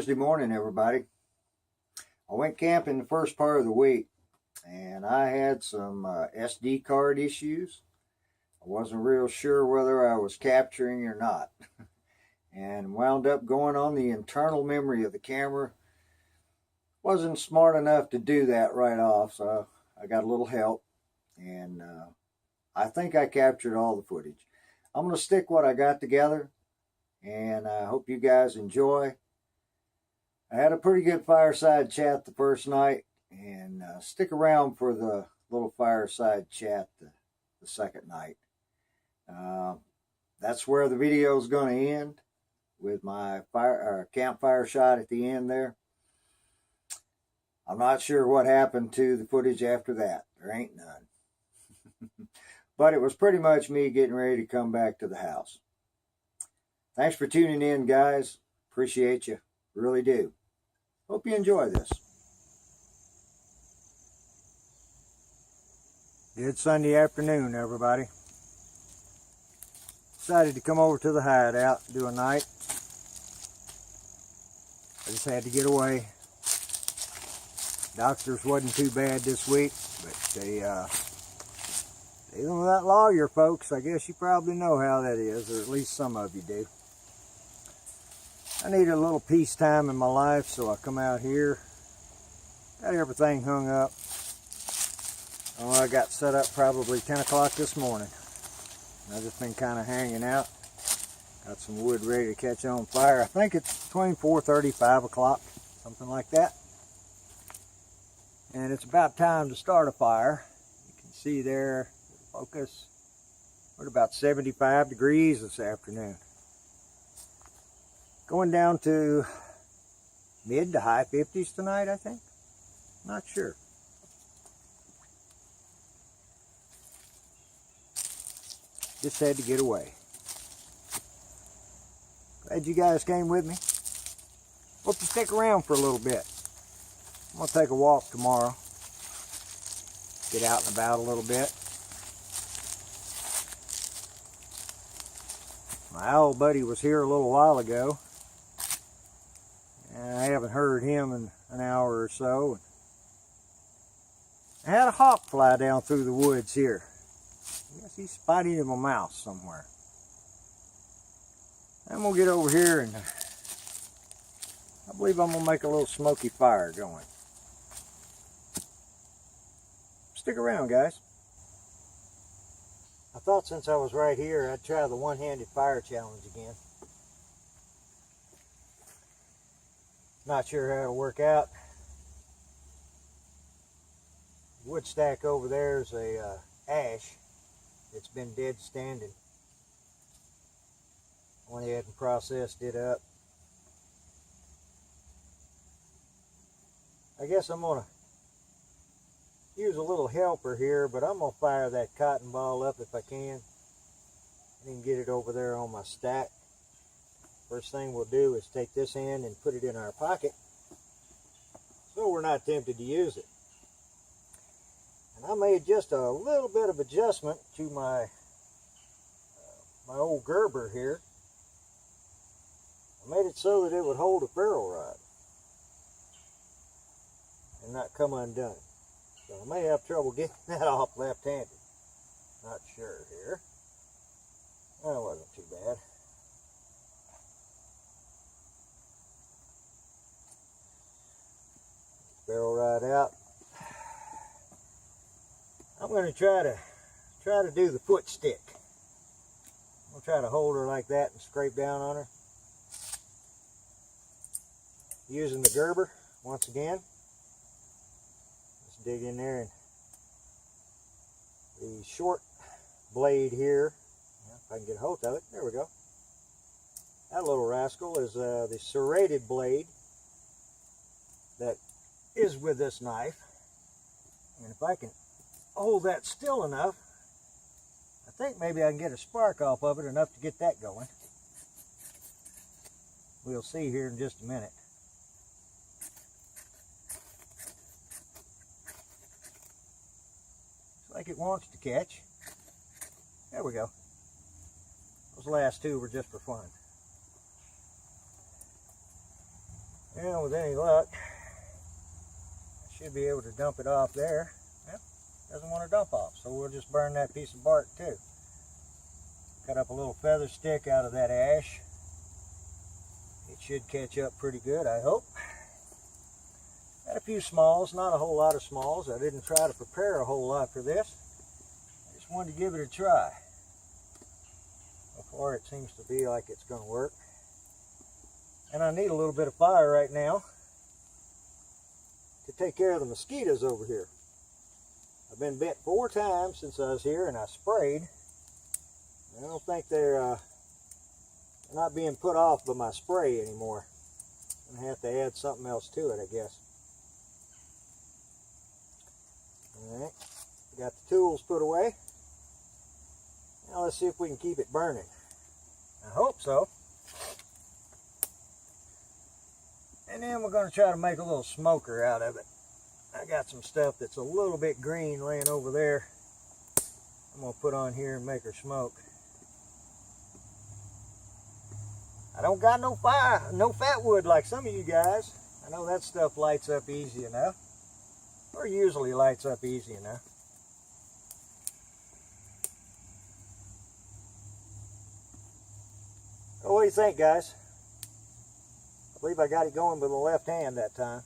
Thursday morning, everybody. I went camping the first part of the week, and I had some SD card issues. I wasn't real sure whether I was capturing or not, and wound up going on the internal memory of the camera. Wasn't smart enough to do that right off, so I got a little help, and I think I captured all the footage. I'm going to stick what I got together, and I hope you guys enjoy. I had a pretty good fireside chat the first night, and stick around for the little fireside chat the second night. That's where the video is going to end, with my campfire shot at the end there. I'm not sure what happened to the footage after that. There ain't none. But it was pretty much me getting ready to come back to the house. Thanks for tuning in, guys. Appreciate you. Really do. Hope you enjoy this. Good Sunday afternoon, everybody. Decided to come over to the Hideout and do a night. I just had to get away. Doctors wasn't too bad this week, but they dealing with that lawyer, folks. I guess you probably know how that is, or at least some of you do. I needed a little peace time in my life, so I come out here, got everything hung up. Oh, I got set up probably 10 o'clock this morning. I've just been kind of hanging out. Got some wood ready to catch on fire. I think it's between 4:30, 5 o'clock, something like that. And it's about time to start a fire. You can see there, focus, we're at about 75 degrees this afternoon. Going down to mid to high 50s tonight, I think. Not sure. Just had to get away. Glad you guys came with me. Hope you stick around for a little bit. I'm going to take a walk tomorrow. Get out and about a little bit. My old buddy was here a little while ago. And I haven't heard him in an hour or so. I had a hawk fly down through the woods here. I guess he's spotted him a mouse somewhere. I'm going to get over here and I believe I'm going to make a little smoky fire going. Stick around, guys. I thought since I was right here, I'd try the one-handed fire challenge again. Not sure how it'll work out. Wood stack over there is a ash. It's been dead standing. Went ahead and processed it up. I guess I'm going to use a little helper here, but I'm going to fire that cotton ball up if I can. And get it over there on my stack. First thing we'll do is take this end and put it in our pocket so we're not tempted to use it. And I made just a little bit of adjustment to my my old Gerber here. I made it so that it would hold a ferrule rod and not come undone. So I may have trouble getting that off left-handed. Not sure here. That wasn't too bad. Ferrule rod out. I'm going to try to do the foot stick. I'm going to try to hold her like that and scrape down on her. Using the Gerber once again. Let's dig in there, and the short blade here, if I can get a hold of it, there we go. That little rascal is the serrated blade that is with this knife. And if I can hold that still enough, I think maybe I can get a spark off of it enough to get that going. We'll see here in just a minute. Looks like it wants to catch. There we go. Those last two were just for fun. Now, with any luck, I should be able to dump it off there. Well, doesn't want to dump off, so we'll just burn that piece of bark too. Cut up a little feather stick out of that ash. It should catch up pretty good, I hope. Got a few smalls, not a whole lot of smalls. I didn't try to prepare a whole lot for this. I just wanted to give it a try. So far it seems to be like it's going to work. And I need a little bit of fire right now to take care of the mosquitoes over here. I've been bit 4 times since I was here, and I sprayed. I don't think they're not being put off by my spray anymore. I'm going to have to add something else to it, I guess. Alright, got the tools put away. Now let's see if we can keep it burning. I hope so. And then we're going to try to make a little smoker out of it. I got some stuff that's a little bit green laying over there. I'm going to put on here and make her smoke. I don't got no fire, no fat wood like some of you guys. I know that stuff lights up easy enough. Or usually lights up easy enough. So what do you think, guys? I believe I got it going with the left hand that time.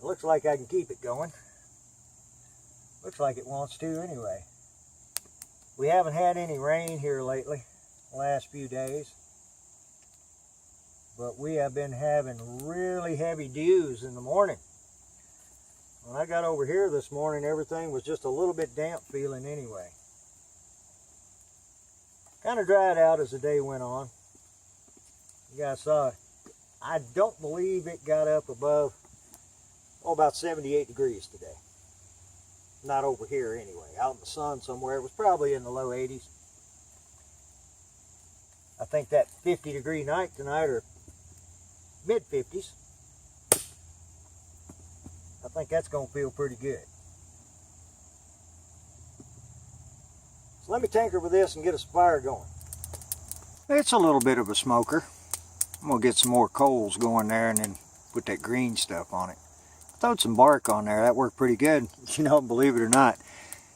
It looks like I can keep it going. Looks like it wants to anyway. We haven't had any rain here lately, the last few days. But we have been having really heavy dews in the morning. When I got over here this morning, everything was just a little bit damp feeling anyway. Kind of dried out as the day went on. You guys saw it. I don't believe it got up above, about 78 degrees today. Not over here anyway. Out in the sun somewhere, it was probably in the low 80s. I think that 50-degree night tonight, or mid-50s, I think that's going to feel pretty good. So let me tinker with this and get a fire going. It's a little bit of a smoker. I'm going to get some more coals going there and then put that green stuff on it. I throwed some bark on there. That worked pretty good. You know, believe it or not,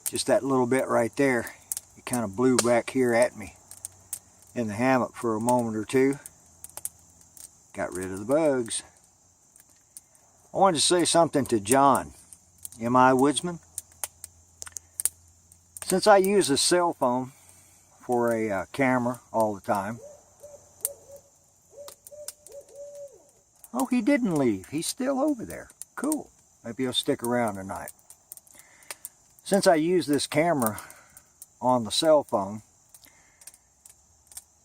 just that little bit right there, it kind of blew back here at me in the hammock for a moment or two. Got rid of the bugs. I wanted to say something to John, M.I. Woodsman. Since I use a cell phone for a camera all the time. Oh, he didn't leave. He's still over there. Cool. Maybe he'll stick around tonight. Since I use this camera on the cell phone,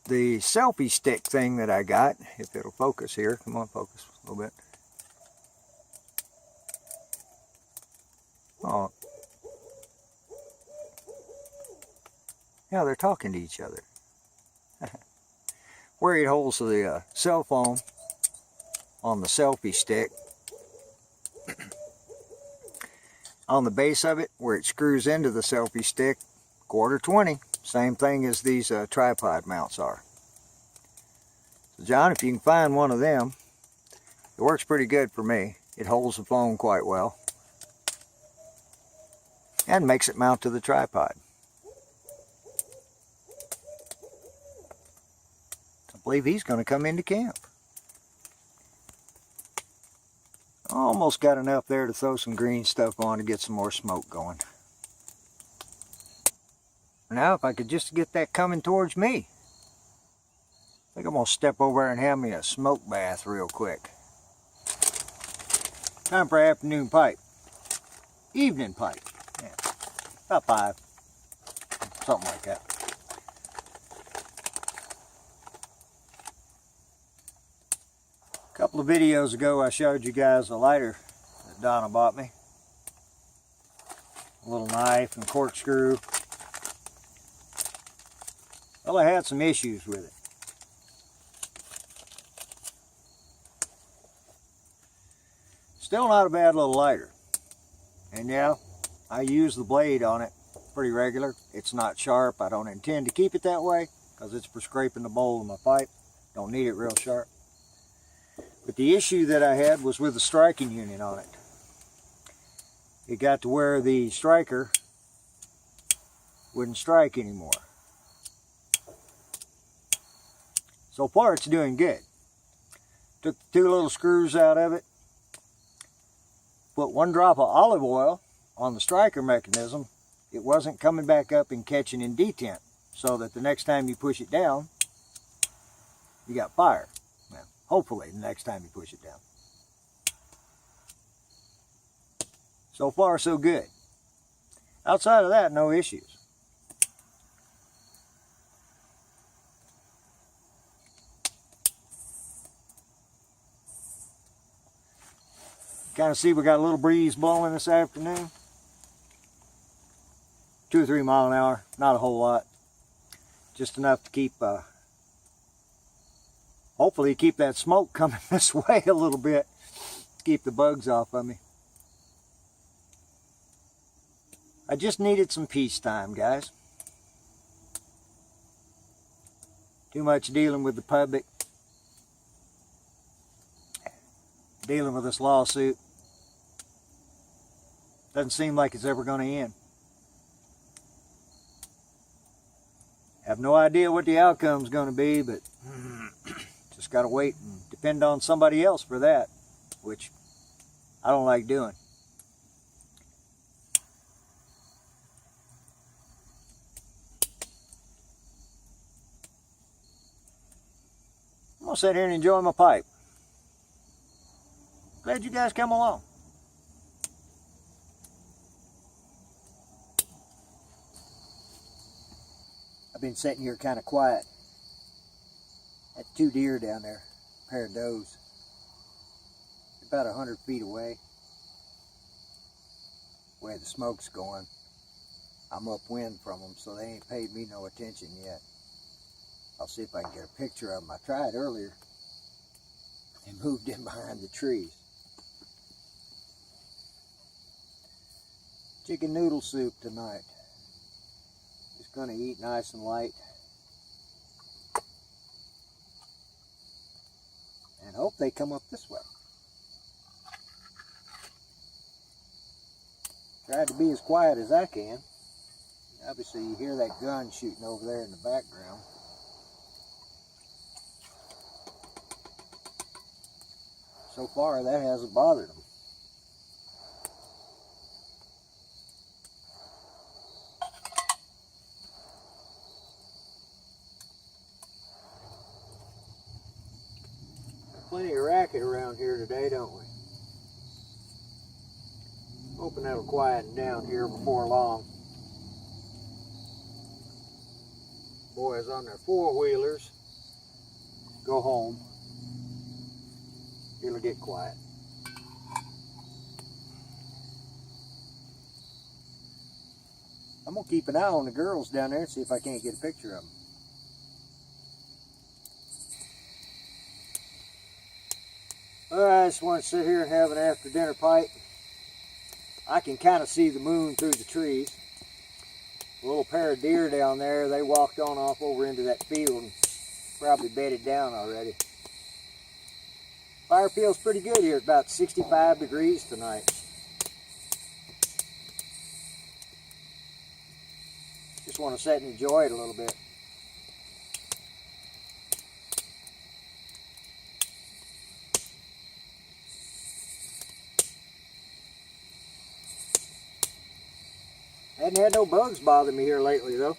the selfie stick thing that I got, if it'll focus here, come on, focus a little bit. Oh. Yeah, they're talking to each other. Where it holds the cell phone on the selfie stick, on the base of it, where it screws into the selfie stick, 1/4 same thing as these tripod mounts are. So John, if you can find one of them, it works pretty good for me. It holds the phone quite well and makes it mount to the tripod. I believe he's going to come into camp. Almost got enough there to throw some green stuff on to get some more smoke going. Now, if I could just get that coming towards me. I think I'm going to step over there and have me a smoke bath real quick. Time for afternoon pipe. Evening pipe. Yeah, about 5. Something like that. A couple of videos ago I showed you guys a lighter that Donna bought me. A little knife and corkscrew. Well, I had some issues with it. Still not a bad little lighter. And yeah, I use the blade on it pretty regular. It's not sharp. I don't intend to keep it that way because it's for scraping the bowl of my pipe. Don't need it real sharp. But the issue that I had was with the striking unit on it. It got to where the striker wouldn't strike anymore. So far it's doing good. Took the 2 little screws out of it, put 1 drop of olive oil on the striker mechanism. It wasn't coming back up and catching in detent, so that the next time you push it down, you got fire. Well, hopefully the next time you push it down. So far so good. Outside of that, no issues. Kind of see we got a little breeze blowing this afternoon. 2 or 3 miles an hour, not a whole lot. Just enough to keep, hopefully keep that smoke coming this way a little bit. Keep the bugs off of me. I just needed some peace time, guys. Too much dealing with the public. Dealing with this lawsuit. Doesn't seem like it's ever going to end. Have no idea what the outcome's going to be, but just got to wait and depend on somebody else for that, which I don't like doing. I'm going to sit here and enjoy my pipe. Glad you guys come along. I've been sitting here kind of quiet. Had 2 deer down there, a pair of does. About 100 feet away. Where the smoke's going, I'm upwind from them, so they ain't paid me no attention yet. I'll see if I can get a picture of them. I tried earlier. They moved in behind the trees. Chicken noodle soup tonight. Just gonna eat nice and light. And hope they come up this way. Tried to be as quiet as I can. Obviously you hear that gun shooting over there in the background. So far that hasn't bothered them. Plenty of racket around here today, don't we? Hoping that'll quieten down here before long. Boys on their 4-wheelers go home. It'll get quiet. I'm gonna keep an eye on the girls down there and see if I can't get a picture of them. I just want to sit here and have an after dinner pipe. I can kind of see the moon through the trees. A little pair of deer down there, they walked on off over into that field and probably bedded down already. Fire feels pretty good here. It's about 65 degrees tonight. Just want to sit and enjoy it a little bit. Hadn't had no bugs bother me here lately though.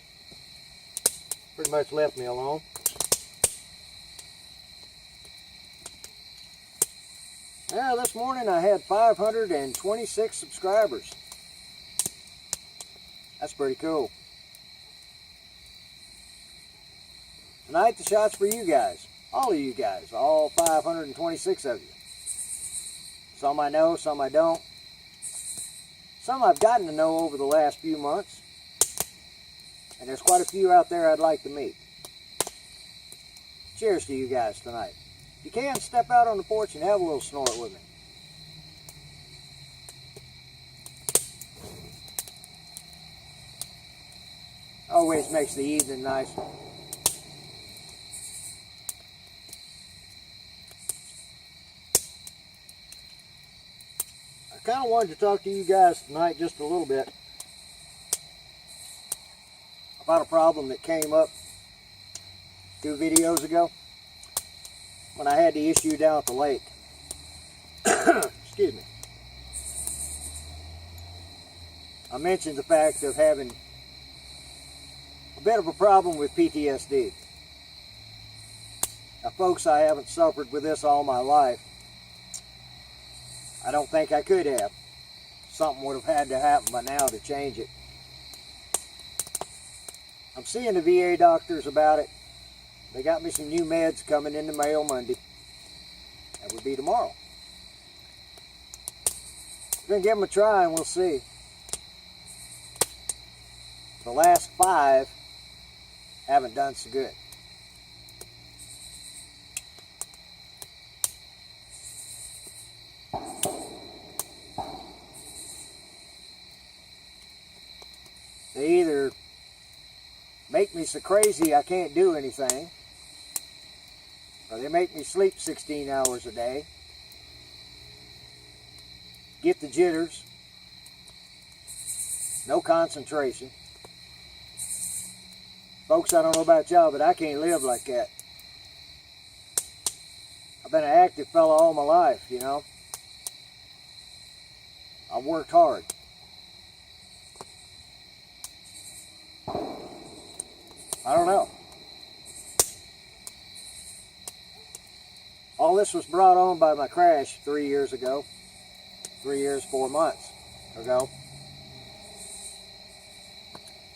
Pretty much left me alone. Now this morning I had 526 subscribers. That's pretty cool. Tonight the shot's for you guys. All of you guys. All 526 of you. Some I know, some I don't. Some I've gotten to know over the last few months. And there's quite a few out there I'd like to meet. Cheers to you guys tonight. If you can, step out on the porch and have a little snort with me. Always makes the evening nice. kind of wanted to talk to you guys tonight just a little bit about a problem that came up 2 videos ago when I had the issue down at the lake. Excuse me. I mentioned the fact of having a bit of a problem with PTSD. Now, folks, I haven't suffered with this all my life. I don't think I could have. Something would have had to happen by now to change it. I'm seeing the VA doctors about it. They got me some new meds coming in the mail Monday. That would be tomorrow. We're going to give them a try and we'll see. The last 5 haven't done so good. They either make me so crazy I can't do anything, or they make me sleep 16 hours a day, get the jitters, no concentration. Folks, I don't know about y'all, but I can't live like that. I've been an active fella all my life, you know. I've worked hard. I don't know. All this was brought on by my crash 3 years ago. 3 years, 4 months ago.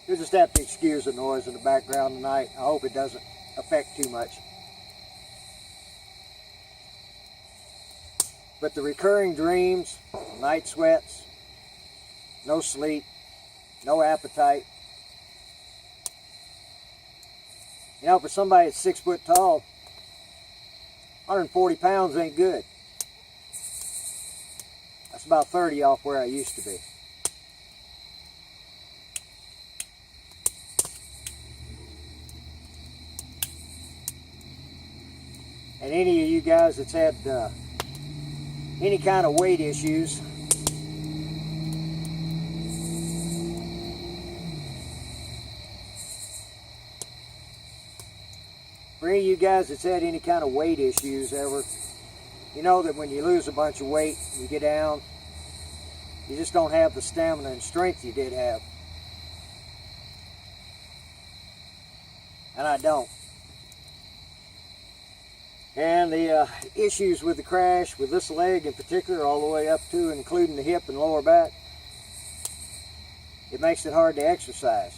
You'll just have to excuse the noise in the background tonight. I hope it doesn't affect too much. But the recurring dreams, night sweats, no sleep, no appetite. You know, for somebody that's 6 foot tall, 140 pounds ain't good. That's about 30 off where I used to be. And any of you guys that's had any kind of weight issues, for any of you guys that's had any kind of weight issues ever, you know that when you lose a bunch of weight, you get down, you just don't have the stamina and strength you did have. And I don't. And the issues with the crash, with this leg in particular, all the way up to and including the hip and lower back, it makes it hard to exercise.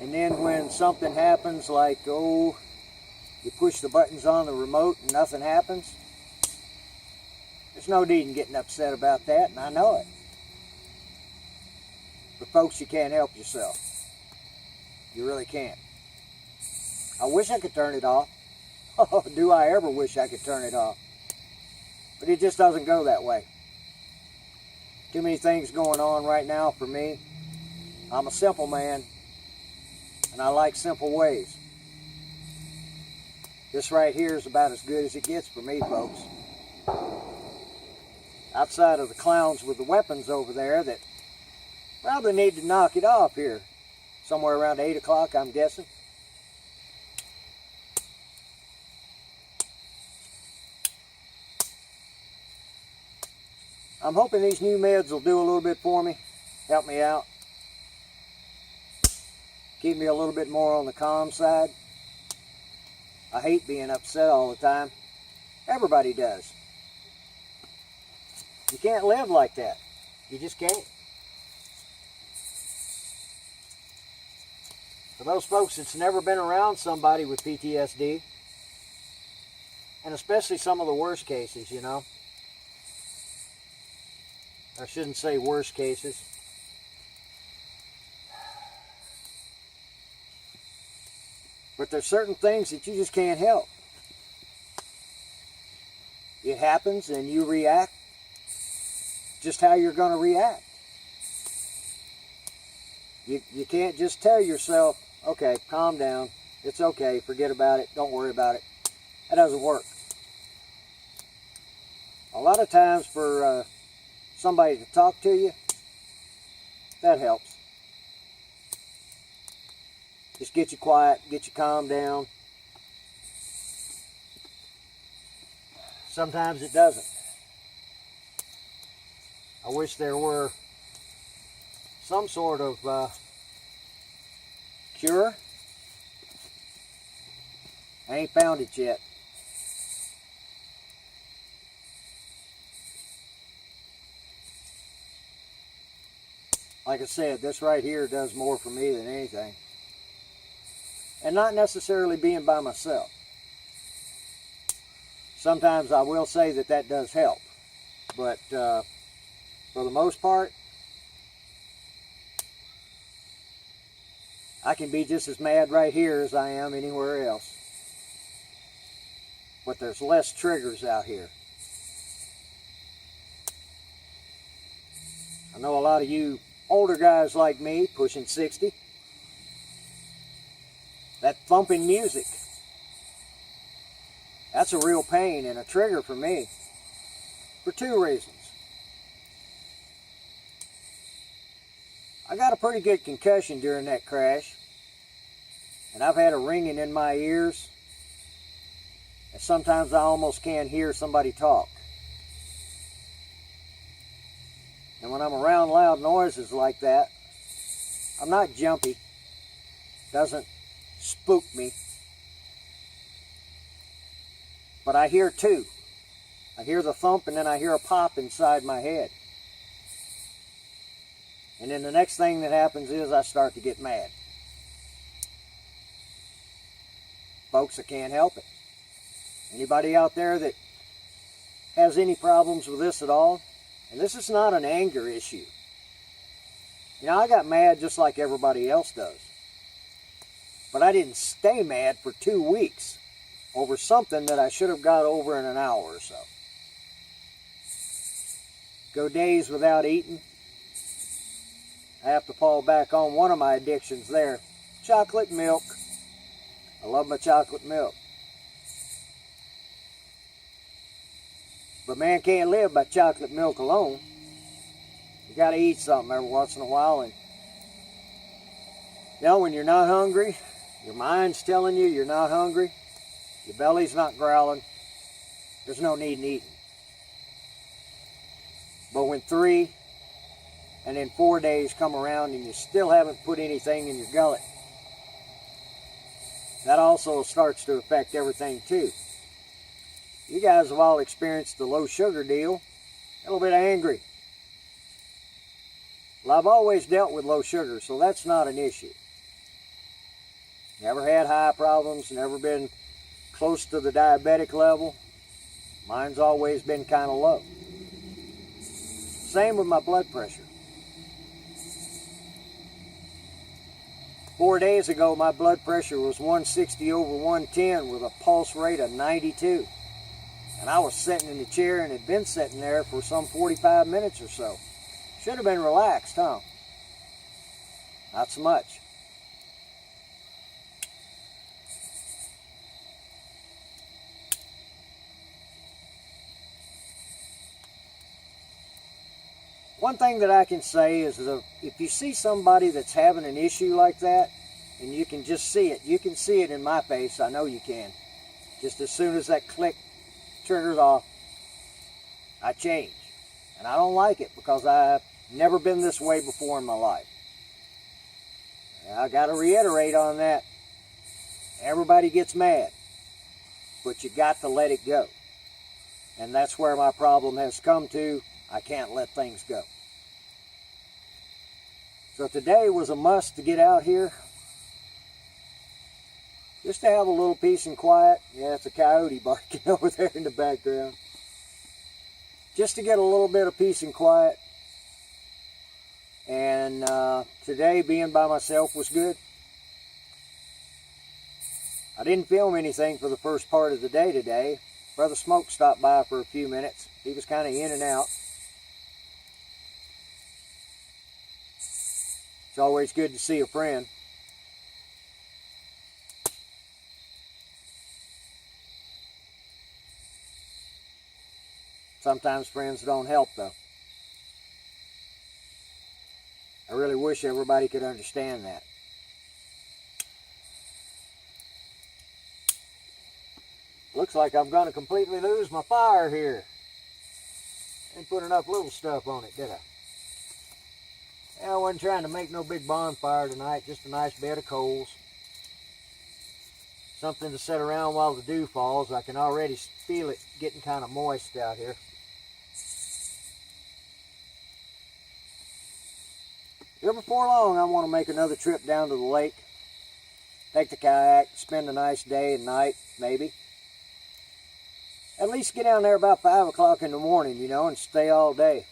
And then when something happens like, oh, you push the buttons on the remote and nothing happens, there's no need in getting upset about that, and I know it. But folks, you can't help yourself. You really can't. I wish I could turn it off. Oh, do I ever wish I could turn it off. But it just doesn't go that way. Too many things going on right now for me. I'm a simple man, and I like simple ways. This right here is about as good as it gets for me, folks. Outside of the clowns with the weapons over there that probably need to knock it off here. Somewhere around 8 o'clock, I'm guessing. I'm hoping these new meds will do a little bit for me, help me out, keep me a little bit more on the calm side. I hate being upset all the time. Everybody does. You can't live like that. You just can't. For those folks that's never been around somebody with PTSD, and especially some of the worst cases, you know, I shouldn't say worst cases. But there's certain things that you just can't help. It happens and you react just how you're going to react. You can't just tell yourself, okay, calm down, it's okay, forget about it, don't worry about it. That doesn't work. A lot of times for somebody to talk to you, that helps. Just get you quiet, get you calmed down. Sometimes it doesn't. I wish there were some sort of cure. I ain't found it yet. Like I said, this right here does more for me than anything. And not necessarily being by myself. Sometimes I will say that that does help. But for the most part, I can be just as mad right here as I am anywhere else. But there's less triggers out here. I know a lot of you older guys like me, pushing 60, that thumping music, that's a real pain and a trigger for me for two reasons. I got a pretty good concussion during that crash, and I've had a ringing in my ears, and sometimes I almost can't hear somebody talk. And when I'm around loud noises like that, I'm not jumpy. Doesn't spook me. But I hear two. I hear the thump and then I hear a pop inside my head. And then the next thing that happens is I start to get mad. Folks, I can't help it. Anybody out there that has any problems with this at all? And this is not an anger issue. You know, I got mad just like everybody else does. But I didn't stay mad for 2 weeks over something that I should have got over in an hour or so. Go days without eating. I have to fall back on one of my addictions there. Chocolate milk. I love my chocolate milk. But man can't live by chocolate milk alone. You got to eat something every once in a while. And you know, when you're not hungry, your mind's telling you you're not hungry, your belly's not growling, there's no need in eating. But when 3 and then 4 days come around and you still haven't put anything in your gullet, that also starts to affect everything too. You guys have all experienced the low sugar deal. A little bit angry. Well, I've always dealt with low sugar, so that's not an issue. Never had high problems, never been close to the diabetic level. Mine's always been kind of low. Same with my blood pressure. 4 days ago, my blood pressure was 160 over 110 with a pulse rate of 92. And I was sitting in the chair and had been sitting there for some 45 minutes or so. Should have been relaxed, huh? Not so much. One thing that I can say is that if you see somebody that's having an issue like that, and you can just see it, you can see it in my face, I know you can. Just as soon as that click triggers off, I change. And I don't like it because I've never been this way before in my life. I got to reiterate on that. Everybody gets mad, but you got to let it go. And that's where my problem has come to. I can't let things go. So today was a must to get out here. Just to have a little peace and quiet. Yeah, it's a coyote barking over there in the background. Just to get a little bit of peace and quiet. And today being by myself was good. I didn't film anything for the first part of the day today. Brother Smoke stopped by for a few minutes. He was kind of in and out. It's always good to see a friend. Sometimes friends don't help, though. I really wish everybody could understand that. Looks like I'm going to completely lose my fire here. Didn't put enough little stuff on it, did I? Yeah, I wasn't trying to make no big bonfire tonight, just a nice bed of coals. Something to sit around while the dew falls. I can already feel it getting kind of moist out here. Here before long, I want to make another trip down to the lake. Take the kayak, spend a nice day and night, maybe. At least get down there about 5 o'clock in the morning, you know, and stay all day.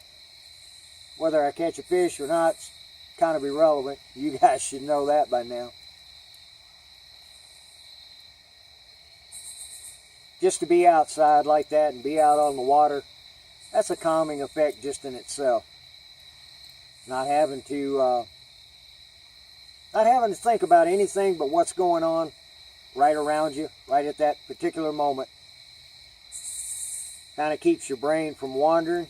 Whether I catch a fish or not, it's kind of irrelevant. You guys should know that by now. Just to be outside like that and be out on the water, that's a calming effect just in itself. Not having to think about anything but what's going on right around you, right at that particular moment. Kind of keeps your brain from wandering.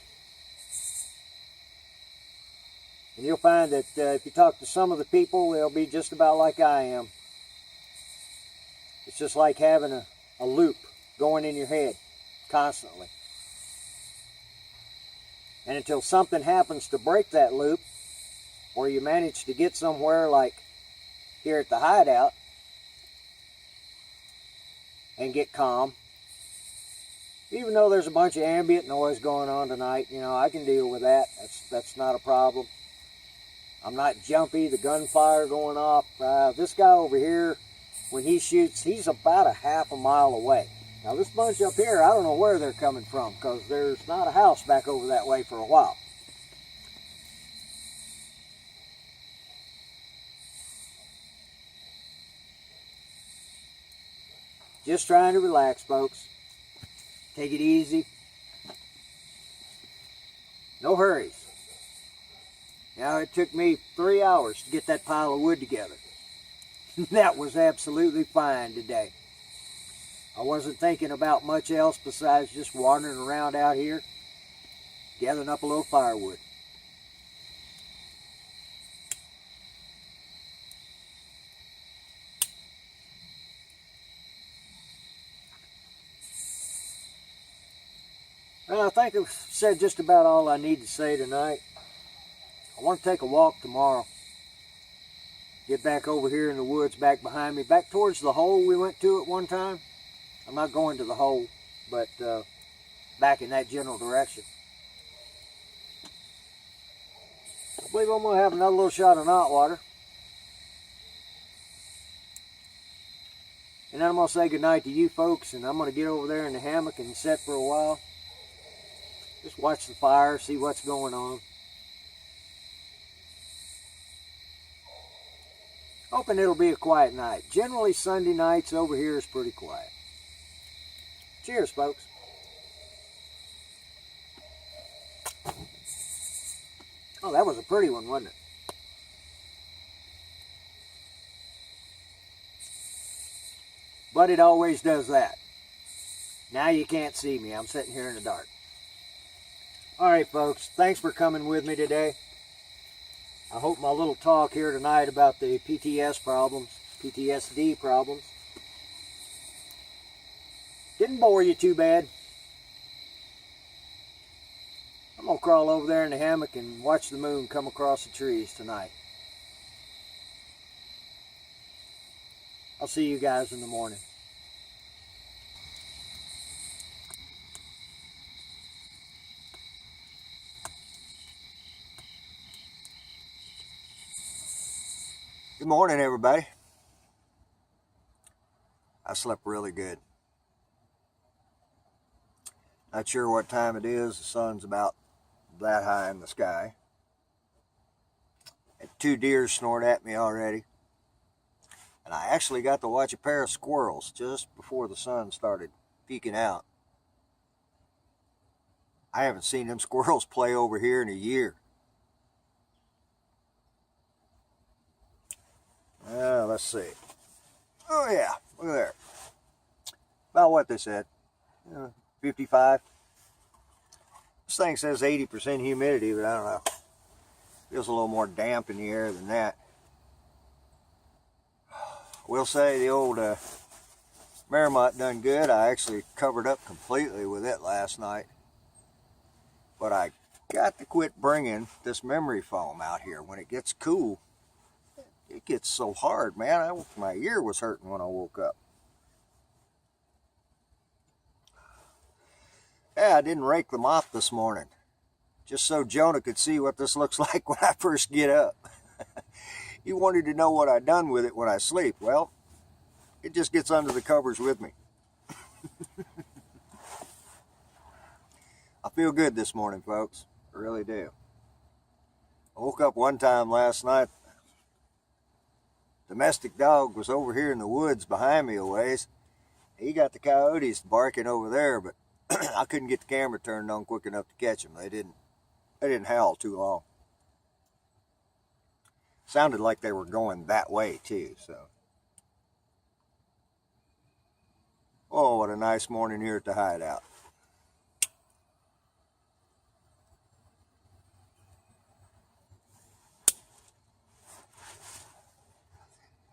And you'll find that if you talk to some of the people, they'll be just about like I am. It's just like having a loop going in your head constantly. And until something happens to break that loop, or you manage to get somewhere like here at the Hideout and get calm, even though there's a bunch of ambient noise going on tonight, you know, I can deal with that. That's not a problem. I'm not jumpy, the gunfire going off. This guy over here, when he shoots, he's about a half a mile away. Now this bunch up here, I don't know where they're coming from, because there's not a house back over that way for a while. Just trying to relax, folks. Take it easy. No hurries. Now, it took me 3 hours to get that pile of wood together. That was absolutely fine today. I wasn't thinking about much else besides just wandering around out here, gathering up a little firewood. Well, I think I've said just about all I need to say tonight. I want to take a walk tomorrow. Get back over here in the woods back behind me, back towards the hole we went to at one time. I'm not going to the hole, but back in that general direction. I believe I'm going to have another little shot of knot water. And then I'm going to say goodnight to you folks, and I'm going to get over there in the hammock and sit for a while. Just watch the fire, see what's going on. Hoping it'll be a quiet night. Generally, Sunday nights over here is pretty quiet. Cheers, folks. Oh, that was a pretty one, wasn't it? But it always does that. Now you can't see me. I'm sitting here in the dark. All right, folks. Thanks for coming with me today. I hope my little talk here tonight about the PTSD problems, didn't bore you too bad. I'm going to crawl over there in the hammock and watch the moon come across the trees tonight. I'll see you guys in the morning. Good morning, everybody. I slept really good. Not sure what time it is. The sun's about that high in the sky. Had 2 deer snort at me already. And I actually got to watch a pair of squirrels just before the sun started peeking out. I haven't seen them squirrels play over here in a year. Let's see. Oh yeah, look at there. About what they said. 55. This thing says 80% humidity, but I don't know. Feels a little more damp in the air than that. We'll say the old Merrimont done good. I actually covered up completely with it last night. But I got to quit bringing this memory foam out here. When it gets cool, it gets so hard, man. My ear was hurting when I woke up. Yeah, I didn't rake the mop this morning, just so Jonah could see what this looks like when I first get up. He wanted to know what I done with it when I sleep. Well, it just gets under the covers with me. I feel good this morning, folks. I really do. I woke up one time last night. Domestic dog was over here in the woods behind me a ways. He got the coyotes barking over there, but I couldn't get the camera turned on quick enough to catch them. They didn't howl too long. Sounded like they were going that way too, so. Oh, what a nice morning here at the Hideout.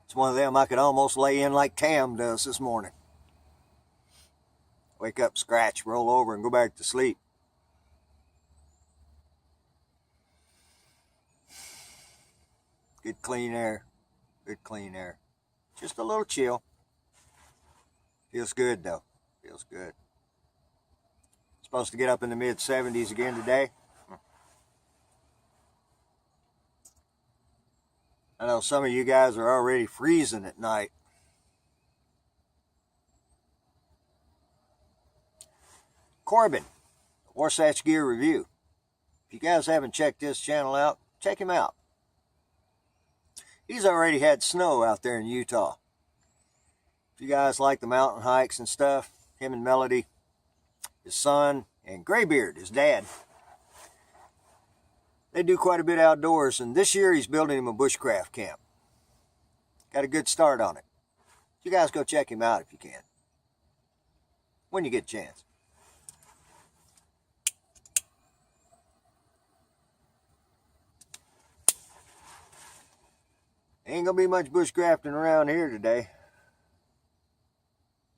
It's one of them I could almost lay in like Tam does this morning. Wake up, scratch, roll over, and go back to sleep. Good clean air. Good clean air. Just a little chill. Feels good though. Feels good. Supposed to get up in the mid-70s again today. I know some of you guys are already freezing at night. Corbin, Wasatch Gear Review. If you guys haven't checked this channel out, check him out. He's already had snow out there in Utah. If you guys like the mountain hikes and stuff, him and Melody, his son, and Graybeard, his dad, they do quite a bit outdoors, and this year he's building him a bushcraft camp. Got a good start on it. You guys go check him out if you can, when you get a chance. Ain't gonna be much bushcrafting around here today.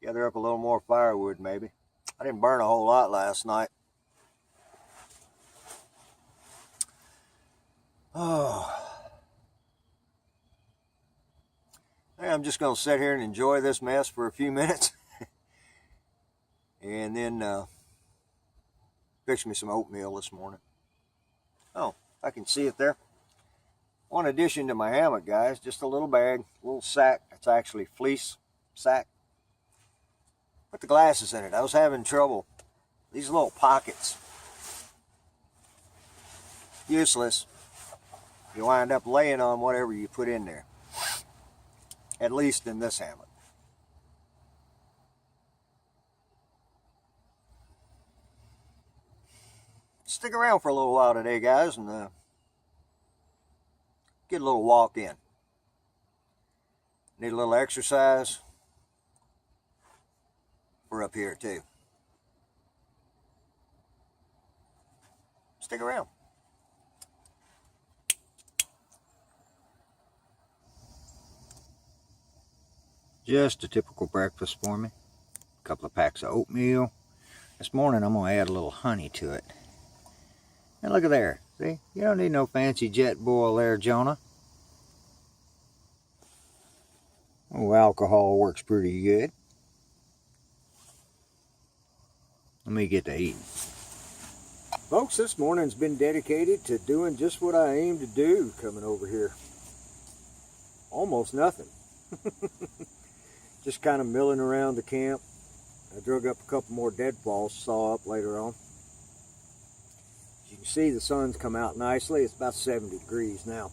Gather up a little more firewood maybe. I didn't burn a whole lot last night. Oh. I'm just gonna sit here and enjoy this mess for a few minutes. And then fix me some oatmeal this morning. Oh, I can see it there. One addition to my hammock, guys, just a little bag, a little sack. It's actually fleece sack. Put the glasses in it. I was having trouble. These little pockets. Useless. You wind up laying on whatever you put in there. At least in this hammock. Stick around for a little while today, guys, and get a little walk in. Need a little exercise. We're up here too. Stick around. Just a typical breakfast for me. A couple of packs of oatmeal. This morning I'm going to add a little honey to it. And look at there. See? You don't need no fancy jet boil there, Jonah. Oh, alcohol works pretty good. Let me get to eating. Folks, this morning's been dedicated to doing just what I aim to do coming over here. Almost nothing. Just kind of milling around the camp. I drug up a couple more deadfalls to saw up later on. As you can see, the sun's come out nicely. It's about 70 degrees now.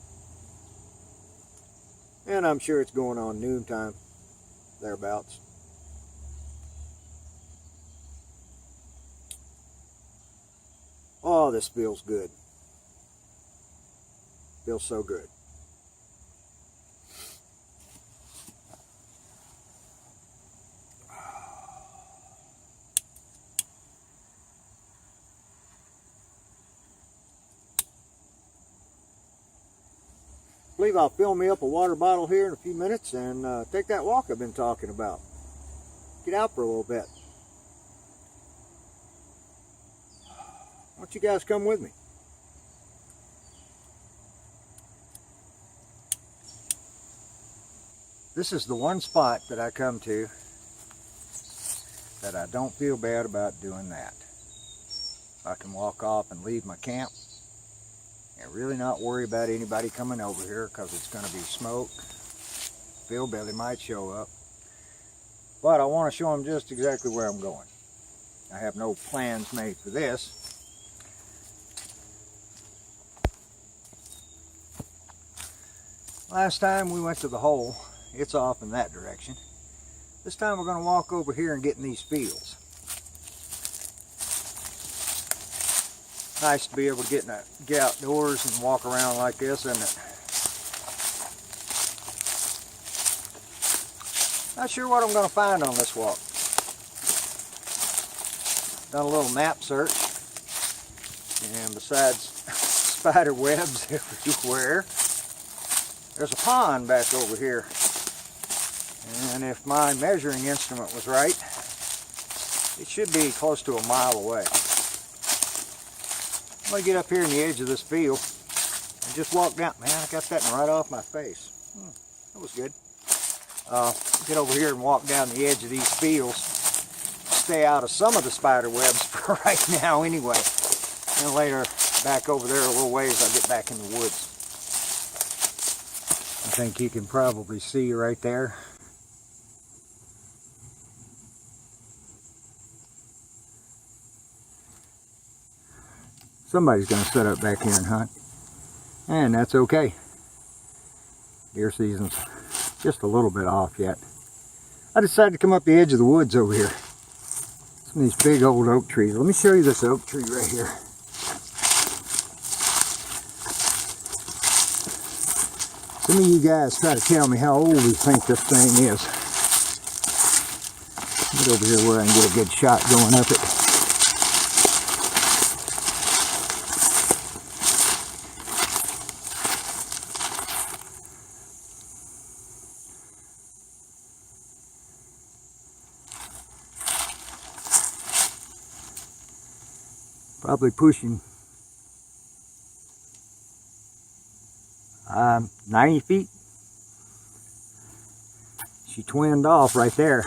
And I'm sure it's going on noontime, thereabouts. Oh, this feels good. Feels so good. believe I'll fill me up a water bottle here in a few minutes and take that walk I've been talking about. Get out for a little bit. Why don't you guys come with me? This is the one spot that I come to that I don't feel bad about doing that. I can walk off and leave my camp and really not worry about anybody coming over here because it's going to be smoke. Hillbilly might show up. But I want to show them just exactly where I'm going. I have no plans made for this. Last time we went to the hole, it's off in that direction. This time we're going to walk over here and get in these fields. Nice to be able to get outdoors and walk around like this, isn't it? Not sure what I'm going to find on this walk. Done a little map search, and besides spider webs everywhere, there's a pond back over here. And if my measuring instrument was right, it should be close to a mile away. I'm going to get up here in the edge of this field and just walk down. Man, I got that right off my face. That was good. Get over here and walk down the edge of these fields. Stay out of some of the spider webs for right now anyway. And later, back over there a little ways, I'll get back in the woods. I think you can probably see right there. Somebody's going to set up back here and hunt. And that's okay. Deer season's just a little bit off yet. I decided to come up the edge of the woods over here. Some of these big old oak trees. Let me show you this oak tree right here. Some of you guys try to tell me how old you think this thing is. Get over here where I can get a good shot going up it. Probably pushing 90 feet. She twinned off right there.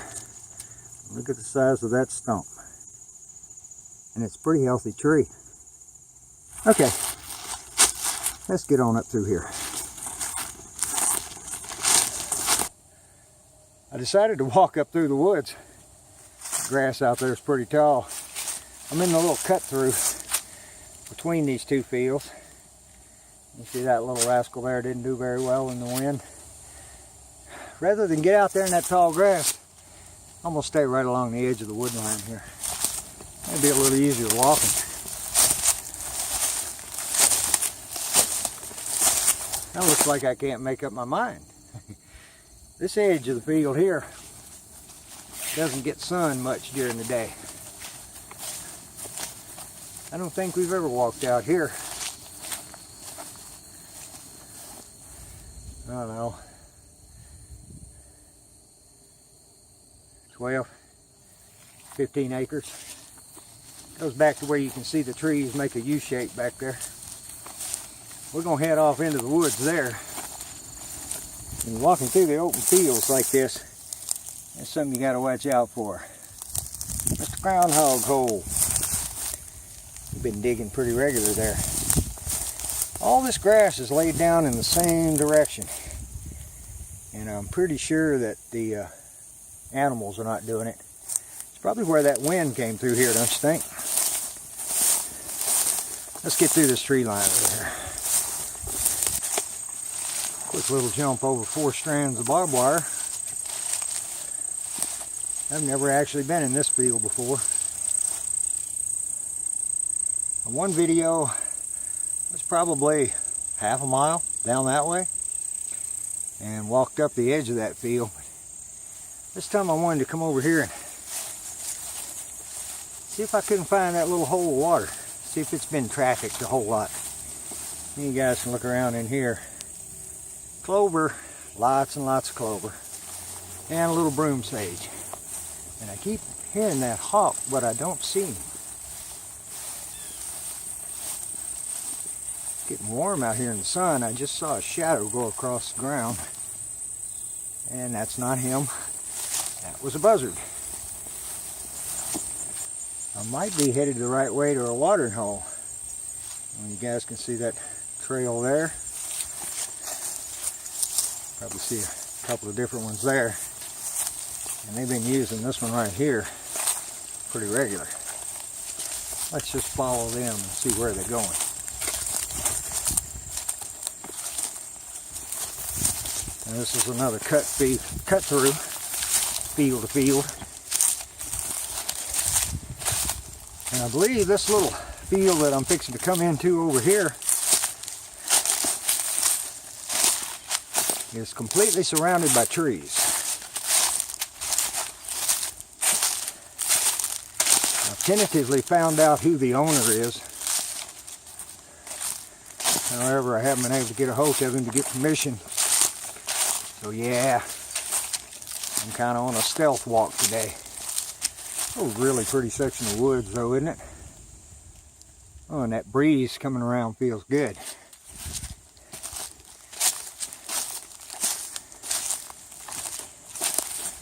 Look at the size of that stump. And it's a pretty healthy tree. Okay, let's get on up through here. I decided to walk up through the woods. The grass out there is pretty tall. I'm in the little cut through between these two fields. You see that little rascal there didn't do very well in the wind. Rather than get out there in that tall grass, I'm going to stay right along the edge of the wood line here. It'll be a little easier walking. That looks like I can't make up my mind. This edge of the field here doesn't get sun much during the day. I don't think we've ever walked out here. I don't know, 12, 15 acres. Goes back to where you can see the trees make a U shape back there. We're going to head off into the woods there. And walking through the open fields like this, that's something you got to watch out for. That's the groundhog hole. We've been digging pretty regular there. All this grass is laid down in the same direction. And I'm pretty sure that the animals are not doing it. It's probably where that wind came through here, don't you think? Let's get through this tree line over here. Quick little jump over 4 strands of barbed wire. I've never actually been in this field before. On one video, it's probably half a mile down that way and walked up the edge of that field. This time I wanted to come over here and see if I couldn't find that little hole of water. See if it's been trafficked a whole lot. You guys can look around in here Clover, lots and lots of clover, and a little broom sage. And I keep hearing that hawk, but I don't see him. It's getting warm out here in the sun. I just saw a shadow go across the ground, and that's not him. That was a buzzard. I might be headed the right way to a watering hole. You guys can see that trail there. Probably see a couple of different ones there. And they've been using this one right here pretty regular. Let's just follow them and see where they're going. And this is another cut through, field to field. And I believe this little field that I'm fixing to come into over here is completely surrounded by trees. I've tentatively found out who the owner is. However, I haven't been able to get a hold of him to get permission. So yeah, I'm kind of on a stealth walk today. Oh, really pretty section of woods though, isn't it? Oh, and that breeze coming around feels good.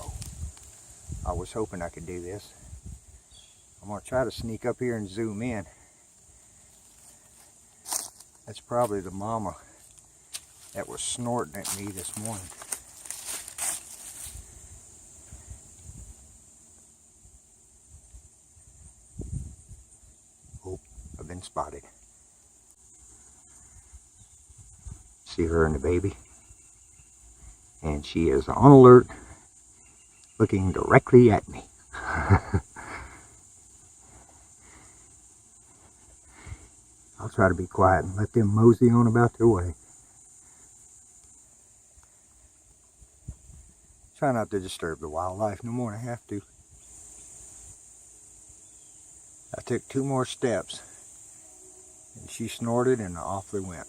Oh, I was hoping I could do this. I'm going to try to sneak up here and zoom in. That's probably the mama that was snorting at me this morning. Been spotted. See her and the baby, and she is on alert, looking directly at me. I'll try to be quiet and let them mosey on about their way. Try not to disturb the wildlife no more than I have to. I took 2 more steps and she snorted and off they went.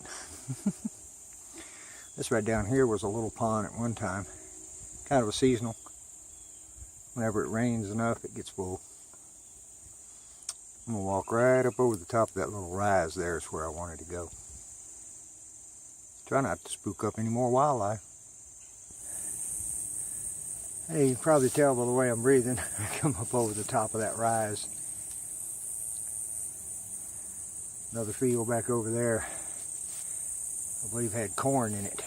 This right down here was a little pond at one time. Kind of a seasonal. Whenever it rains enough, it gets full. I'm going to walk right up over the top of that little rise there is where I wanted to go. Try not to spook up any more wildlife. Hey, you can probably tell by the way I'm breathing. I come up over the top of that rise. Another field back over there, I believe had corn in it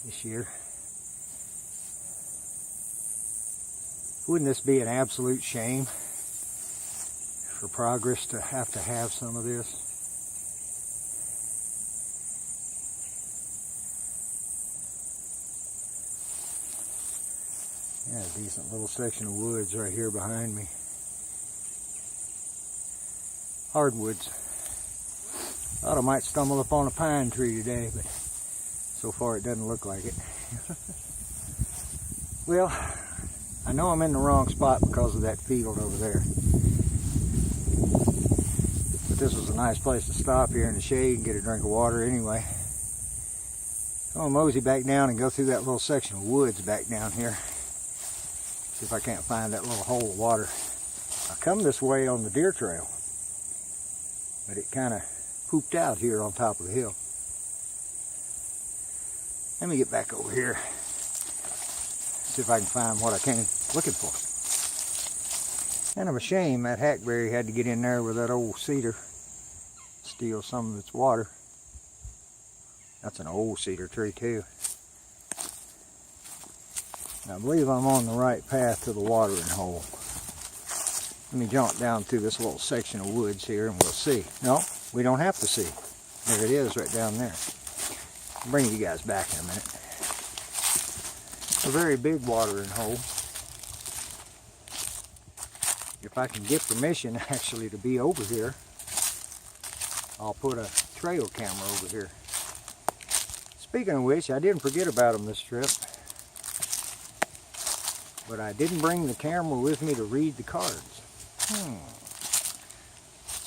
this year. Wouldn't this be an absolute shame for progress to have some of this? Yeah, a decent little section of woods right here behind me. Hardwoods. Thought I might stumble upon a pine tree today, but so far it doesn't look like it. Well, I know I'm in the wrong spot because of that field over there. But this was a nice place to stop here in the shade and get a drink of water anyway. I'm gonna mosey back down and go through that little section of woods back down here. See if I can't find that little hole of water. I come this way on the deer trail, but it kind of pooped out here on top of the hill. Let me get back over here, see if I can find what I came looking for. Kind of a shame that hackberry had to get in there with that old cedar, steal some of its water. That's an old cedar tree too. I believe I'm on the right path to the watering hole. Let me jump down through this little section of woods here and we'll see. No, we don't have to see. There it is right down there. I'll bring you guys back in a minute. It's a very big watering hole. If I can get permission actually to be over here, I'll put a trail camera over here. Speaking of which, I didn't forget about them this trip. But I didn't bring the camera with me to read the cards.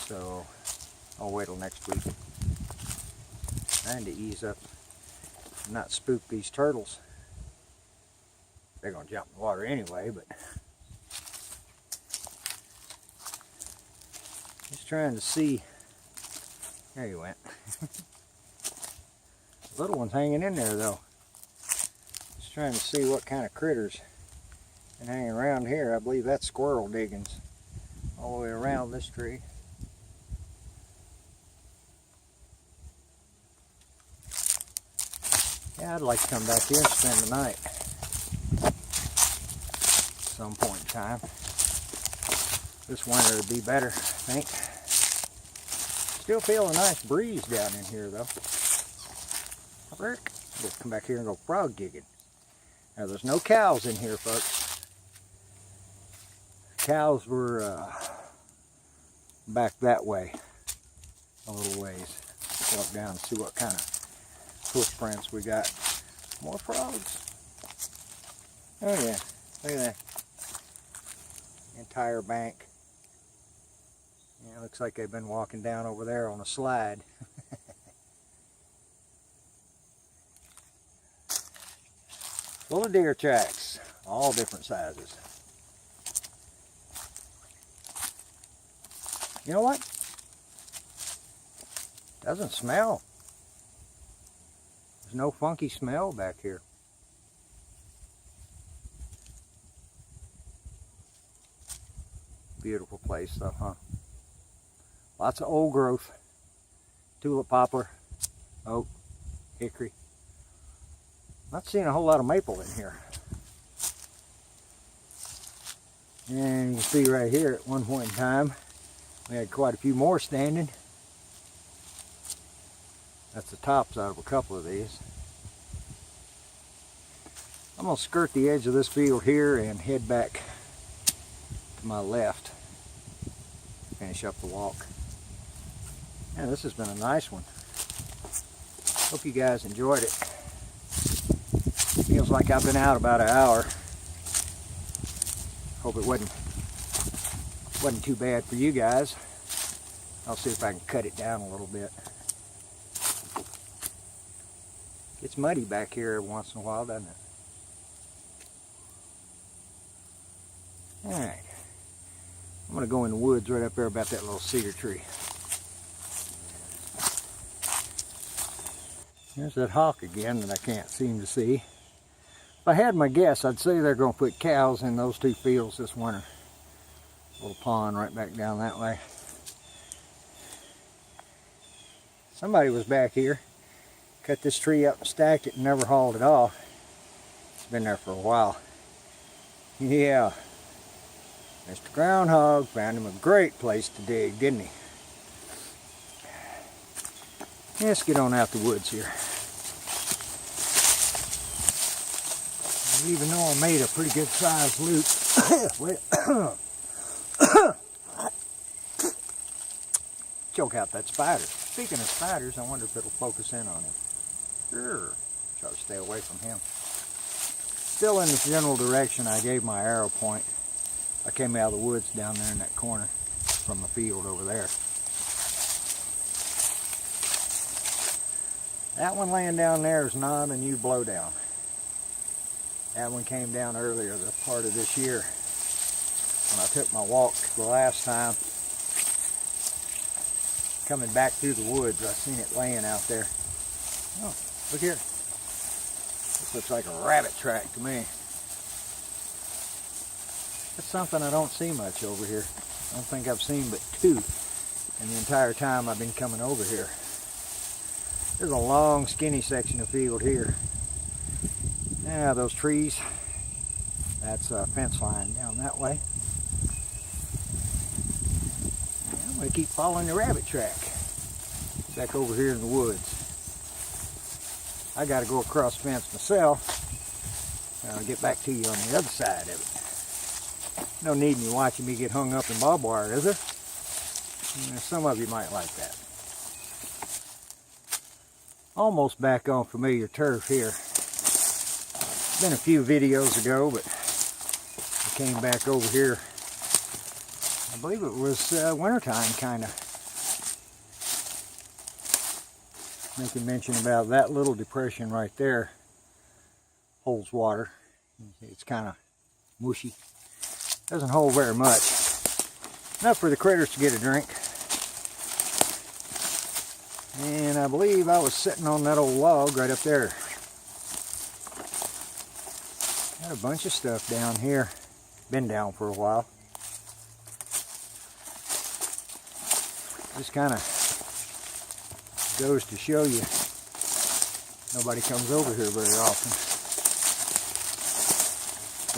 So I'll wait till next week. Trying to ease up not spook these turtles. They're going to jump in the water anyway, but just trying to see. There he went. Little one's hanging in there though. Just trying to see what kind of critters and hanging around here. I believe that's squirrel diggings all the way around this tree. Yeah, I'd like to come back here and spend the night at some point in time. This winter would be better, I think. Still feel a nice breeze down in here though. Let's come back here and go frog digging. Now there's no cows in here, folks. Cows were back that way a little ways. Walk down and see what kind of footprints we got. More frogs. Oh yeah, look at that. Entire bank. Yeah, looks like they've been walking down over there on a slide. Full of deer tracks, all different sizes. You know what? Doesn't smell. There's no funky smell back here. Beautiful place though, huh? Lots of old growth. Tulip poplar, oak, hickory. Not seeing a whole lot of maple in here. And you can see right here at one point in time, we had quite a few more standing. That's the tops out of a couple of these. I'm going to skirt the edge of this field here and head back to my left. Finish up the walk. Yeah, this has been a nice one. Hope you guys enjoyed it. Feels like I've been out about an hour. Hope it wasn't too bad for you guys. I'll see if I can cut it down a little bit. Gets muddy back here every once in a while, doesn't it? Alright. I'm going to go in the woods right up there about that little cedar tree. There's that hawk again that I can't seem to see. If I had my guess, I'd say they're going to put cows in those two fields this winter. Little pond right back down that way. Somebody was back here, cut this tree up and stacked it and never hauled it off. It's been there for a while. Yeah, Mr. Groundhog found him a great place to dig, didn't he? Let's get on out the woods here. Even though I made a pretty good sized loop. Choke out that spider. Speaking of spiders, I wonder if it'll focus in on him. Sure. Try to stay away from him. Still in the general direction I gave my arrow point. I came out of the woods down there in that corner from the field over there. That one laying down there is not a new blowdown. That one came down earlier, the part of this year. When I took my walk the last time, coming back through the woods, I seen it laying out there. Oh, look here. This looks like a rabbit track to me. That's something I don't see much over here. I don't think I've seen but two in the entire time I've been coming over here. There's a long, skinny section of field here. Yeah, those trees, that's a fence line down that way. I'm going to keep following the rabbit track back over here in the woods. I got to go across the fence myself. I'll get back to you on the other side of it. No need in you watching me get hung up in barbed wire, is there? Some of you might like that. Almost back on familiar turf here. Been a few videos ago, but I came back over here. I believe it was wintertime, kind of. making mention about that little depression right there holds water. It's kind of mushy. Doesn't hold very much. Enough for the critters to get a drink. And I believe I was sitting on that old log right up there. Got a bunch of stuff down here. Been down for a while. Just kind of goes to show you nobody comes over here very often.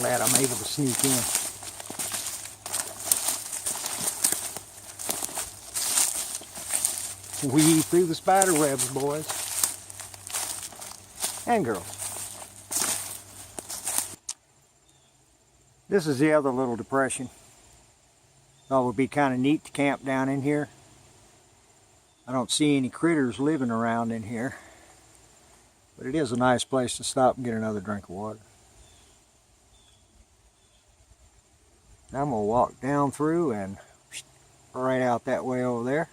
Glad I'm able to sneak in. Weave through the spider webs, boys and girls. This is the other little depression. Thought it would be kind of neat to camp down in here. I don't see any critters living around in here, but it is a nice place to stop and get another drink of water. Now I'm going to walk down through and right out that way over there,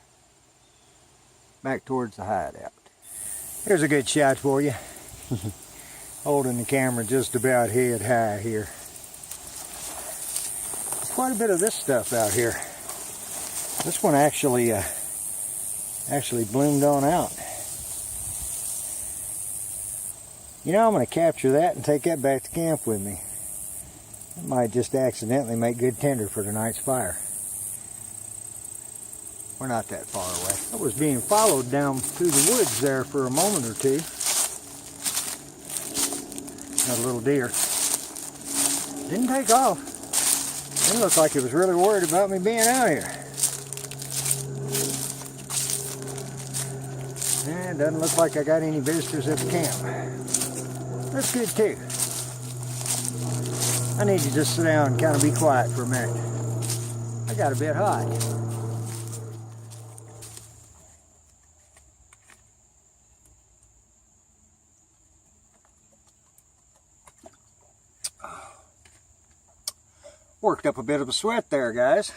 back towards the hideout. Here's a good shot for you. Holding the camera just about head high here. Quite a bit of this stuff out here. This one actually bloomed on out. You know, I'm going to capture that and take that back to camp with me. It might just accidentally make good tinder for tonight's fire. We're not that far away. I was being followed down through the woods there for a moment or two. Got a little deer. Didn't take off. It looked like it was really worried about me being out here. And it doesn't look like I got any visitors at the camp. That's good too. I need to just sit down and kind of be quiet for a minute. I got a bit hot. Worked up a bit of a sweat there, guys.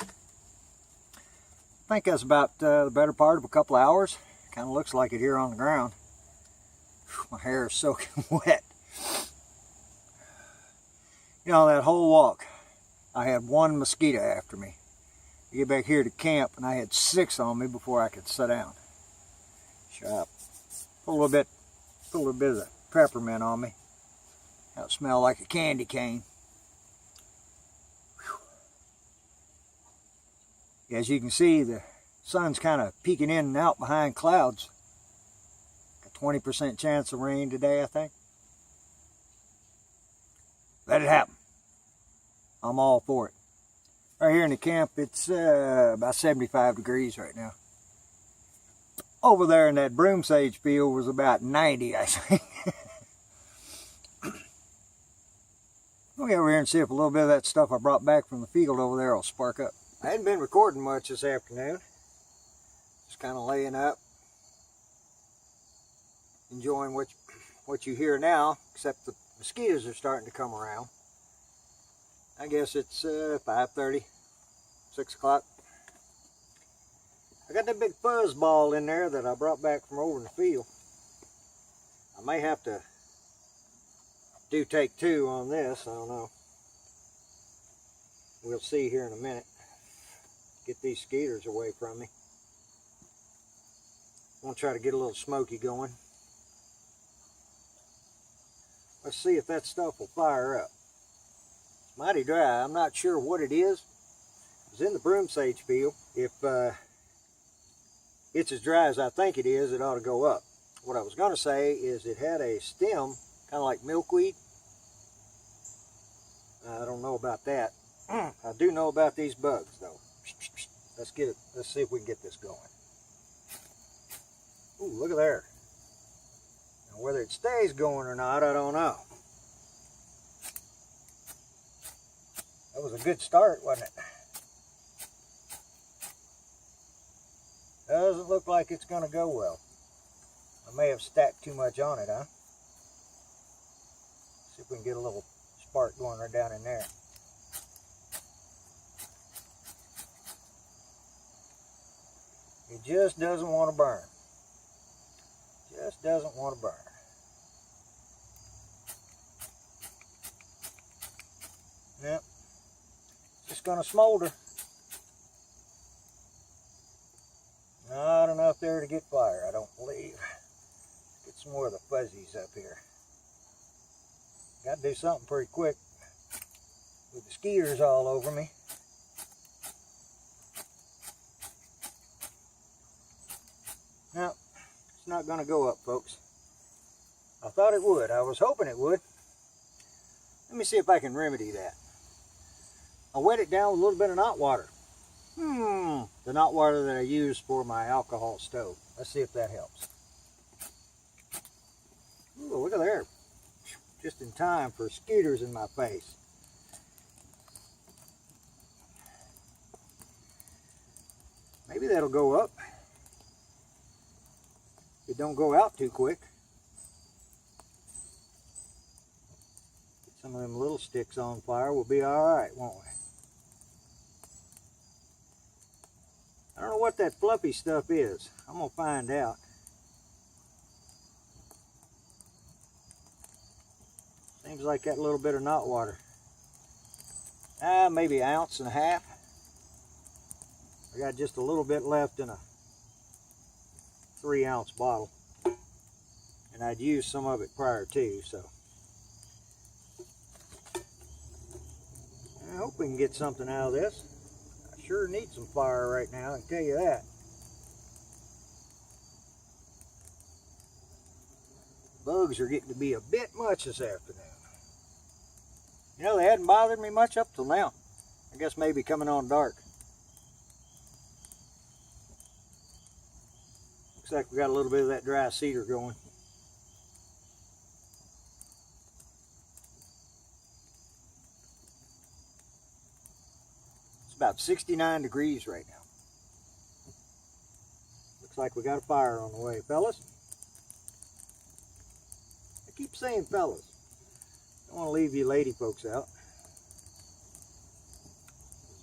I think that's about the better part of a couple hours. Kind of looks like it here on the ground. My hair is soaking wet. You know, that whole walk, I had one mosquito after me. I get back here to camp, and I had 6 on me before I could sit down. Shut up. Put a little bit of the peppermint on me. That would smell like a candy cane. As you can see, the sun's kind of peeking in and out behind clouds. A 20% chance of rain today, I think. Let it happen. I'm all for it. Right here in the camp, it's about 75 degrees right now. Over there in that broom sage field was about 90, I think. Let me go over here and see if a little bit of that stuff I brought back from the field over there will spark up. I hadn't been recording much this afternoon. Just kind of laying up, enjoying what you hear now, except the mosquitoes are starting to come around. I guess it's 5:30, 6 o'clock. I got that big fuzz ball in there that I brought back from over in the field. I may have to do take 2 on this, I don't know. We'll see here in a minute. Get these skeeters away from me. I'm going to try to get a little smoky going. Let's see if that stuff will fire up. It's mighty dry. I'm not sure what it is. It's in the broom sage field. If it's as dry as I think it is, it ought to go up. What I was going to say is it had a stem, kind of like milkweed. I don't know about that. I do know about these bugs, though. Let's get it. Let's see if we can get this going. Ooh, look at there. Now, whether it stays going or not, I don't know. That was a good start, wasn't it? Doesn't look like it's going to go well. I may have stacked too much on it, huh? See if we can get a little spark going right down in there. It just doesn't want to burn. just doesn't want to burn. Yep. Just going to smolder. Not enough there to get fire, I don't believe. Get some more of the fuzzies up here. Got to do something pretty quick with the skeeters all over me. Now, it's not going to go up, folks. I thought it would. I was hoping it would. Let me see if I can remedy that. I wet it down with a little bit of knot water. The knot water that I use for my alcohol stove. Let's see if that helps. Ooh, look at there. Just in time for skeeters in my face. Maybe that'll go up. It don't go out too quick. Get some of them little sticks on fire. We'll be all right, won't we? I don't know what that fluffy stuff is. I'm gonna find out. Seems like that little bit of knot water. Maybe 1.5 ounces. I got just a little bit left in a 3-ounce bottle. And I'd used some of it prior to, so. I hope we can get something out of this. I sure need some fire right now, I can tell you that. Bugs are getting to be a bit much this afternoon. You know, they hadn't bothered me much up till now. I guess maybe coming on dark. Looks like we got a little bit of that dry cedar going. It's about 69 degrees right now. Looks like we got a fire on the way, fellas. I keep saying fellas. Don't want to leave you lady folks out.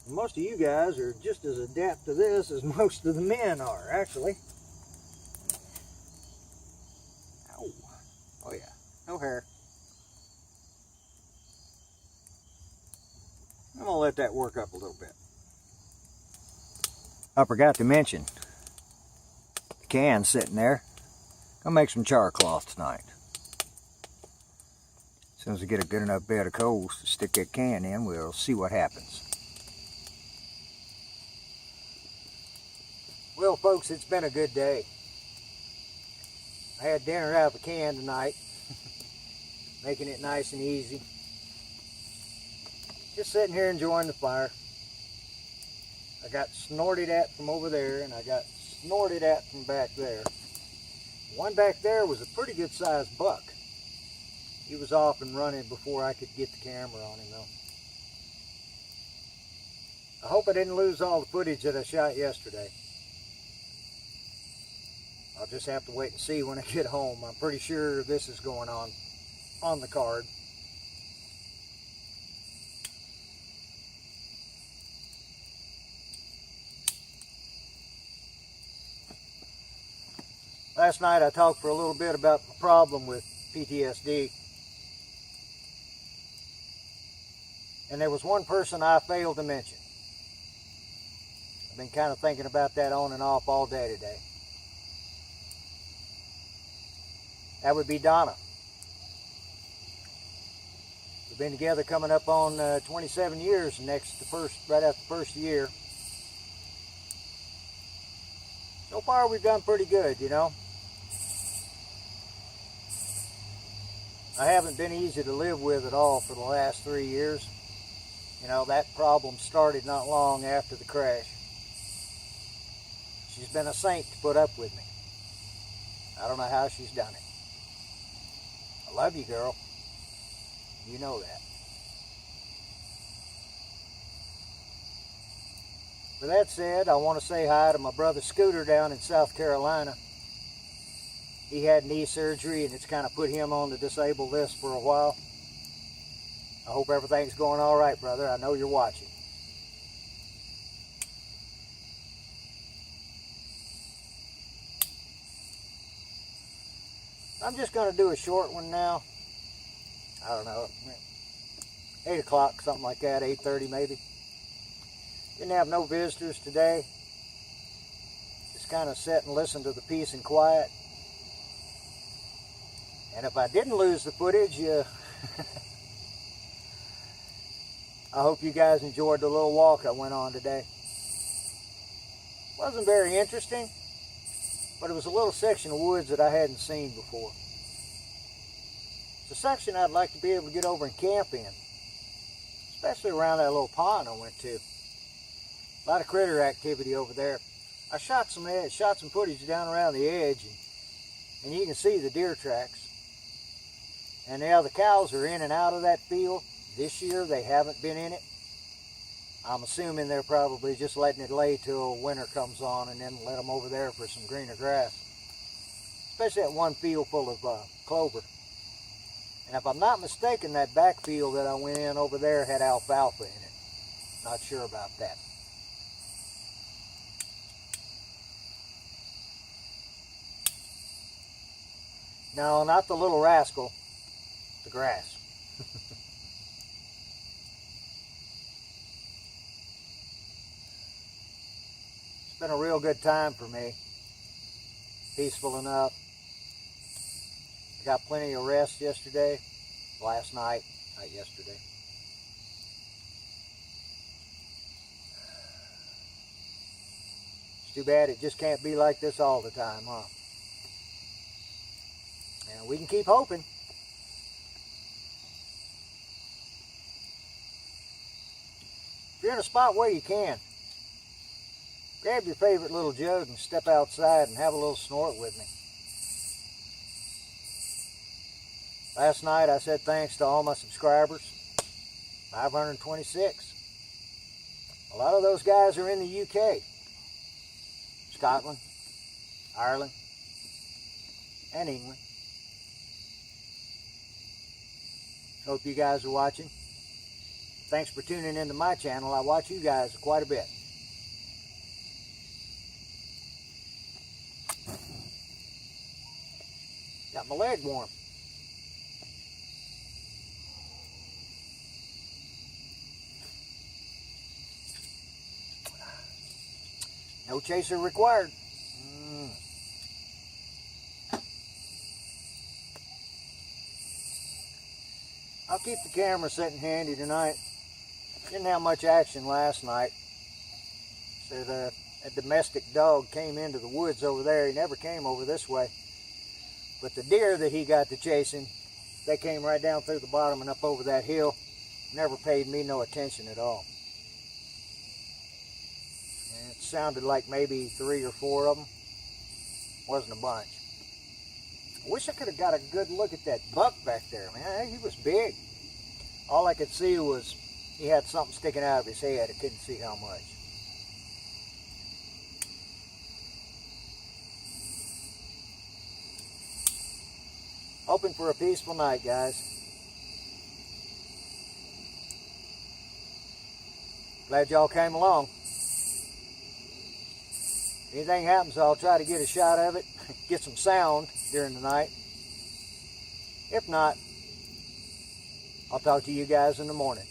Most of you guys are just as adept to this as most of the men are, actually. Ow. Oh yeah, no hair. I'm gonna let that work up a little bit. I forgot to mention, the can sitting there. Gonna make some char cloth tonight. As soon as I get a good enough bed of coals to stick that can in, we'll see what happens. Well, folks, it's been a good day. I had dinner out of a can tonight, making it nice and easy. Just sitting here enjoying the fire. I got snorted at from over there, and I got snorted at from back there. One back there was a pretty good sized buck. He was off and running before I could get the camera on him, though. I hope I didn't lose all the footage that I shot yesterday. I'll just have to wait and see when I get home. I'm pretty sure this is going on the card. Last night I talked for a little bit about the problem with PTSD. And there was one person I failed to mention. I've been kind of thinking about that on and off all day today. That would be Donna. We've been together coming up on 27 years right after the first year. So far we've done pretty good, you know. I haven't been easy to live with at all for the last 3 years. You know, that problem started not long after the crash. She's been a saint to put up with me. I don't know how she's done it. I love you, girl. You know that. With that said, I want to say hi to my brother Scooter down in South Carolina. He had knee surgery and it's kind of put him on the disabled list for a while. I hope everything's going all right, brother. I know you're watching. I'm just going to do a short one now. I don't know, 8 o'clock, something like that, 8:30 maybe. Didn't have no visitors today. Just kind of sit and listen to the peace and quiet. And if I didn't lose the footage, I hope you guys enjoyed the little walk I went on today. Wasn't very interesting, but it was a little section of woods that I hadn't seen before. It's a section I'd like to be able to get over and camp in, especially around that little pond I went to. A lot of critter activity over there. I shot some footage down around the edge, and you can see the deer tracks. And now the cows are in and out of that field. This year they haven't been in it. I'm assuming they're probably just letting it lay till winter comes on and then let them over there for some greener grass. Especially that one field full of clover. And if I'm not mistaken, that back field that I went in over there had alfalfa in it. Not sure about that. No, not the little rascal. The grass. It's been a real good time for me. Peaceful enough. Got plenty of rest yesterday. Last night. Not yesterday. It's too bad it just can't be like this all the time, huh? And we can keep hoping. If you're in a spot where you can, grab your favorite little jug and step outside and have a little snort with me. Last night I said thanks to all my subscribers, 526. A lot of those guys are in the UK, Scotland, Ireland, and England. Hope you guys are watching. Thanks for tuning into my channel. I watch you guys quite a bit. Got my leg warm. No chaser required. I'll keep the camera sitting handy tonight. Didn't have much action last night. So a domestic dog came into the woods over there. He never came over this way. But the deer that he got to chasing, they came right down through the bottom and up over that hill. Never paid me no attention at all. And it sounded like maybe 3 or 4 of them. Wasn't a bunch. I wish I could have got a good look at that buck back there, man. He was big. All I could see was he had something sticking out of his head. I couldn't see how much. Hoping for a peaceful night, guys. Glad y'all came along. Anything happens, I'll try to get a shot of it, get some sound during the night. If not, I'll talk to you guys in the morning.